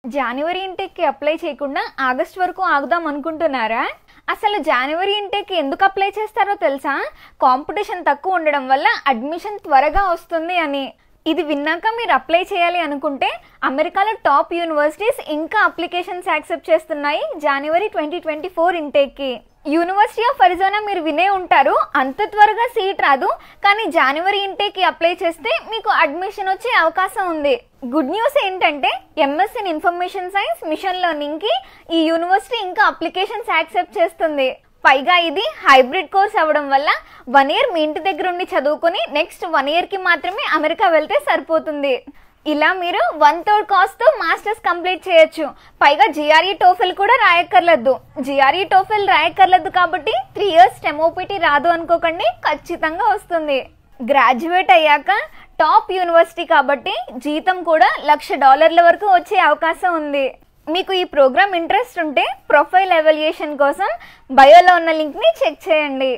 జనవరి ఇంటేక్కి apply చేయకుండా August వరకు ఆగుదాం అనుకుంటున్నారా? అసలు జనవరి ఇంటేక్కి ఎందుకు అప్లై చేస్తారో తెలుసా? కాంపిటీషన్ తక్కువ ఉండడం వల్ల అడ్మిషన్ త్వరగా వస్తుంది అని. ఇది విన్నాక మీరు అప్లై చేయాలి అనుకుంటే అమెరికాలో టాప్ యూనివర్సిటీస్ ఇంకా అప్లికేషన్స్ యాక్సెప్ట్ చేస్తున్నాయి జనవరి 2024 ఇంటేక్కి. యూనివర్సిటీ ఆఫ్ అరిజోనా మీరు వినే ఉంటారు, అంత త్వరగా సీట్ రాదు, కానీ జనవరి ఇంటేక్కి అప్లై చేస్తే మీకు అడ్మిషన్ వచ్చే అవకాశం ఉంది. గుడ్ న్యూస్ ఏంటంటే MS in information science machine లెర్నింగ్కి ఈ యూనివర్సిటీ ఇంకా అప్లికేషన్స్ యాక్సెప్ట్ చేస్తుంది. పైగా ఇది హైబ్రిడ్ కోర్స్ అవ్వడం వల్ల 1 year మీ ఇంటి దగ్గర ఉండి చదువుకొని నెక్స్ట్ 1 yearకి మాత్రమే అమెరికా వెళ్తే సరిపోతుంది. ఇలా మీరు 1/3 కాస్ట్తో మాస్టర్స్ కంప్లీట్ చేయొచ్చు. పైగా జిఆర్ఈ టోఫెల్ కూడా రాయక్కర్లేదు. జిఆర్ఈ టోఫెల్ రాయక్కర్లేదు కాబట్టి 3 years STEM-OPT రాదు అనుకోకండి, ఖచ్చితంగా వస్తుంది. గ్రాడ్యుయేట్ అయ్యాక టాప్ యూనివర్సిటీ కాబట్టి జీతం కూడా $1,00,000 వరకు వచ్చే అవకాశం ఉంది. మీకు ఈ ప్రోగ్రామ్ ఇంట్రెస్ట్ ఉంటే ప్రొఫైల్ ఎవాల్యుయేషన్ కోసం బయోలో ఉన్న లింక్ని చెక్ చేయండి.